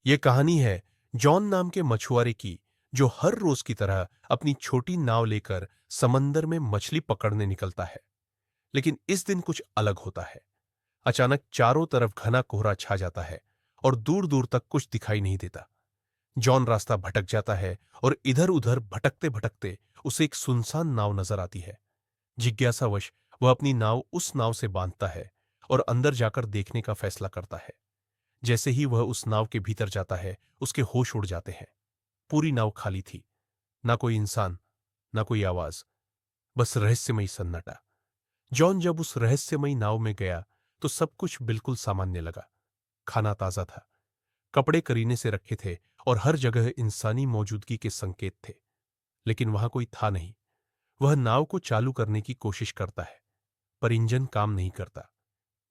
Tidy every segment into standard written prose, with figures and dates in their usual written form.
ये कहानी है जॉन नाम के मछुआरे की, जो हर रोज की तरह अपनी छोटी नाव लेकर समंदर में मछली पकड़ने निकलता है। लेकिन इस दिन कुछ अलग होता है। अचानक चारों तरफ घना कोहरा छा जाता है और दूर दूर तक कुछ दिखाई नहीं देता। जॉन रास्ता भटक जाता है और इधर उधर भटकते भटकते उसे एक सुनसान नाव नजर आती है। जिज्ञासावश वह अपनी नाव उस नाव से बांधता है और अंदर जाकर देखने का फैसला करता है। जैसे ही वह उस नाव के भीतर जाता है, उसके होश उड़ जाते हैं। पूरी नाव खाली थी। ना कोई इंसान, ना कोई आवाज, बस रहस्यमयी सन्नाटा। जॉन जब उस रहस्यमयी नाव में गया तो सब कुछ बिल्कुल सामान्य लगा। खाना ताजा था, कपड़े करीने से रखे थे और हर जगह इंसानी मौजूदगी के संकेत थे। लेकिन वहां कोई था नहीं। वह नाव को चालू करने की कोशिश करता है, पर इंजन काम नहीं करता।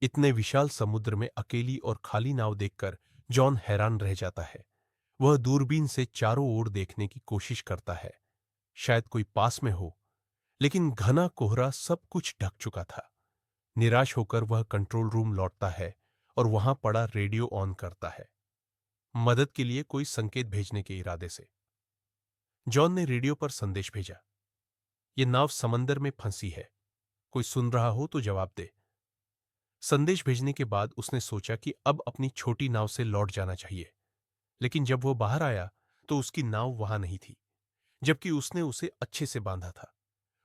इतने विशाल समुद्र में अकेली और खाली नाव देखकर जॉन हैरान रह जाता है। वह दूरबीन से चारों ओर देखने की कोशिश करता है, शायद कोई पास में हो, लेकिन घना कोहरा सब कुछ ढक चुका था। निराश होकर वह कंट्रोल रूम लौटता है और वहां पड़ा रेडियो ऑन करता है, मदद के लिए कोई संकेत भेजने के इरादे से। जॉन ने रेडियो पर संदेश भेजा, ये नाव समंदर में फंसी है, कोई सुन रहा हो तो जवाब दे। संदेश भेजने के बाद उसने सोचा कि अब अपनी छोटी नाव से लौट जाना चाहिए। लेकिन जब वो बाहर आया तो उसकी नाव वहां नहीं थी, जबकि उसने उसे अच्छे से बांधा था।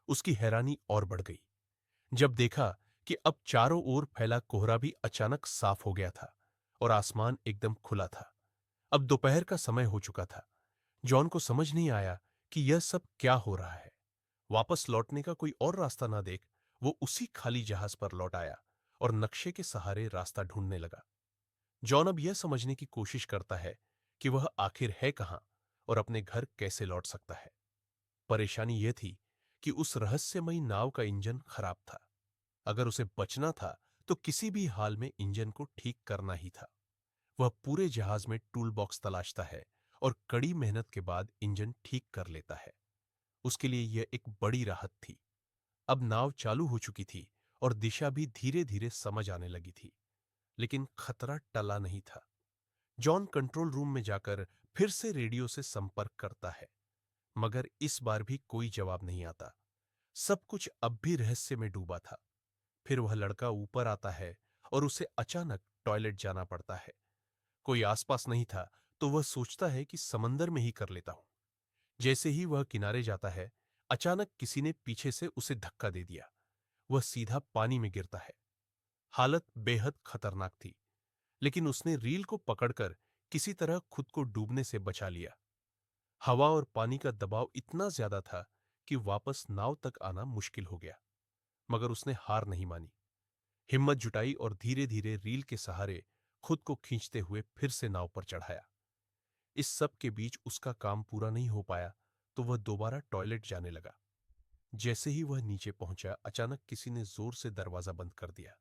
उसकी हैरानी और बढ़ गई जब देखा कि अब चारों ओर फैला कोहरा भी अचानक साफ हो गया था और आसमान एकदम खुला था। अब दोपहर का समय हो चुका था। जॉन को समझ नहीं आया कि यह सब क्या हो रहा है। वापस लौटने का कोई और रास्ता ना देख वो उसी खाली जहाज पर लौट आया और नक्शे के सहारे रास्ता ढूंढने लगा। जॉन अब यह समझने की कोशिश करता है कि वह आखिर है कहां और अपने घर कैसे लौट सकता है। परेशानी यह थी कि उस रहस्यमयी नाव का इंजन खराब था। अगर उसे बचना था तो किसी भी हाल में इंजन को ठीक करना ही था। वह पूरे जहाज में टूल बॉक्स तलाशता है और कड़ी मेहनत के बाद इंजन ठीक कर लेता है। उसके लिए यह एक बड़ी राहत थी। अब नाव चालू हो चुकी थी और दिशा भी धीरे धीरे समझ आने लगी थी। लेकिन खतरा टला नहीं था। जॉन कंट्रोल रूम में जाकर फिर से रेडियो से संपर्क करता है, मगर इस बार भी कोई जवाब नहीं आता। सब कुछ अब भी रहस्य में डूबा था। फिर वह लड़का ऊपर आता है और उसे अचानक टॉयलेट जाना पड़ता है। कोई आसपास नहीं था तो वह सोचता है कि समंदर में ही कर लेता हूं। जैसे ही वह किनारे जाता है, अचानक किसी ने पीछे से उसे धक्का दे दिया। वह सीधा पानी में गिरता है। हालत बेहद खतरनाक थी, लेकिन उसने रील को पकड़कर किसी तरह खुद को डूबने से बचा लिया। हवा और पानी का दबाव इतना ज्यादा था कि वापस नाव तक आना मुश्किल हो गया। मगर उसने हार नहीं मानी। हिम्मत जुटाई और धीरे धीरे रील के सहारे खुद को खींचते हुए फिर से नाव पर चढ़ाया। इस सब के बीच उसका काम पूरा नहीं हो पाया तो वह दोबारा टॉयलेट जाने लगा। जैसे ही वह नीचे पहुंचा, अचानक किसी ने जोर से दरवाजा बंद कर दिया।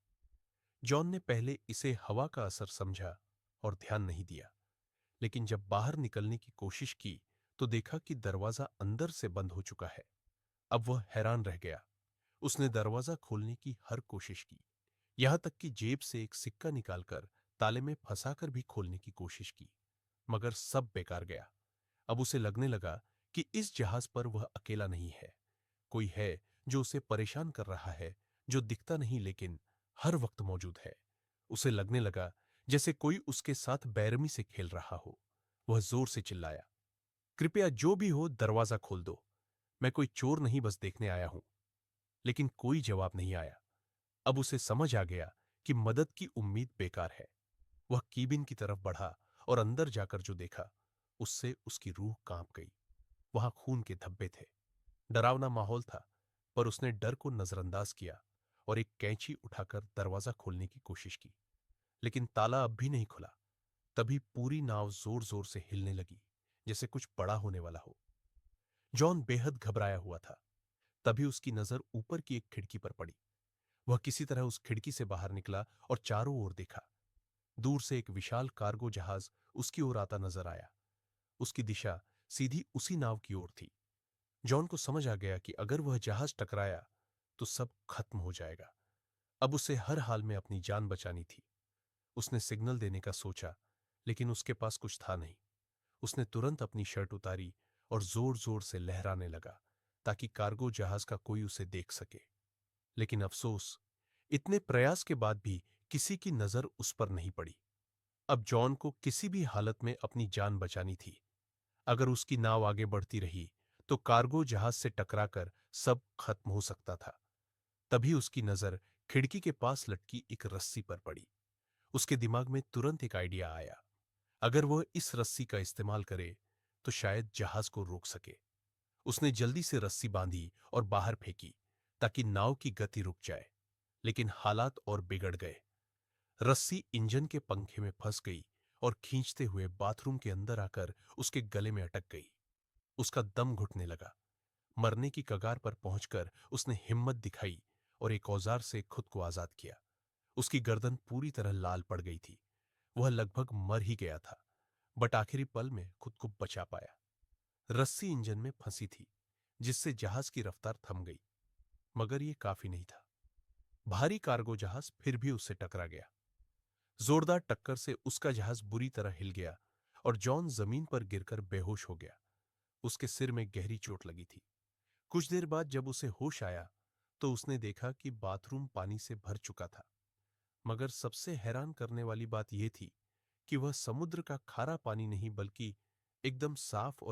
जॉन ने पहले इसे हवा का असर समझा और ध्यान नहीं दिया, लेकिन जब बाहर निकलने की कोशिश की तो देखा कि दरवाजा अंदर से बंद हो चुका है। अब वह हैरान रह गया। उसने दरवाजा खोलने की हर कोशिश की, यहां तक कि जेब से एक सिक्का निकालकर ताले में फंसाकर भी खोलने की कोशिश की, मगर सब बेकार गया। अब उसे लगने लगा कि इस जहाज पर वह अकेला नहीं है। कोई है जो उसे परेशान कर रहा है, जो दिखता नहीं लेकिन हर वक्त मौजूद है। उसे लगने लगा जैसे कोई उसके साथ बेरहमी से खेल रहा हो। वह जोर से चिल्लाया, कृपया जो भी हो दरवाजा खोल दो, मैं कोई चोर नहीं, बस देखने आया हूं। लेकिन कोई जवाब नहीं आया। अब उसे समझ आ गया कि मदद की उम्मीद बेकार है। वह कीबिन की तरफ बढ़ा और अंदर जाकर जो देखा, उससे उसकी रूह कांप गई। वहां खून के धब्बे थे। डरावना माहौल था, पर उसने डर को नजरअंदाज किया और एक कैंची उठाकर दरवाजा खोलने की कोशिश की। लेकिन ताला अब भी नहीं खुला। तभी पूरी नाव जोर जोर से हिलने लगी, जैसे कुछ बड़ा होने वाला हो। जॉन बेहद घबराया हुआ था। तभी उसकी नजर ऊपर की एक खिड़की पर पड़ी। वह किसी तरह उस खिड़की से बाहर निकला और चारों ओर देखा। दूर से एक विशाल कार्गो जहाज उसकी ओर आता नजर आया। उसकी दिशा सीधी उसी नाव की ओर थी। जॉन को समझ आ गया कि अगर वह जहाज टकराया तो सब खत्म हो जाएगा। अब उसे हर हाल में अपनी जान बचानी थी। उसने सिग्नल देने का सोचा, लेकिन उसके पास कुछ था नहीं। उसने तुरंत अपनी शर्ट उतारी और जोर जोर से लहराने लगा ताकि कार्गो जहाज का कोई उसे देख सके। लेकिन अफसोस, इतने प्रयास के बाद भी किसी की नजर उस पर नहीं पड़ी। अब जॉन को किसी भी हालत में अपनी जान बचानी थी। अगर उसकी नाव आगे बढ़ती रही तो कार्गो जहाज से टकराकर सब खत्म हो सकता था। तभी उसकी नजर खिड़की के पास लटकी एक रस्सी पर पड़ी। उसके दिमाग में तुरंत एक आइडिया आया। अगर वह इस रस्सी का इस्तेमाल करे तो शायद जहाज को रोक सके। उसने जल्दी से रस्सी बांधी और बाहर फेंकी ताकि नाव की गति रुक जाए। लेकिन हालात और बिगड़ गए। रस्सी इंजन के पंखे में फंस गई और खींचते हुए बाथरूम के अंदर आकर उसके गले में अटक गई। उसका दम घुटने लगा। मरने की कगार पर पहुंचकर उसने हिम्मत दिखाई और एक औजार से खुद को आजाद किया। उसकी गर्दन पूरी तरह लाल पड़ गई थी। वह लगभग मर ही गया था, बट आखिरी पल में खुद को बचा पाया। रस्सी इंजन में फंसी थी, जिससे जहाज की रफ्तार थम गई। मगर यह काफी नहीं था। भारी कार्गो जहाज फिर भी उससे टकरा गया। जोरदार टक्कर से उसका जहाज बुरी तरह हिल गया और जॉन जमीन पर गिरकर बेहोश हो गया। उसके सिर में गहरी चोट लगी थी। कुछ देर बाद जब उसे होश आया तो उसने देखा कि बाथरूम पानी से भर चुका था। मगर सबसे हैरान करने वाली बात यह थी कि वह समुद्र का खारा पानी नहीं बल्कि एकदम साफ और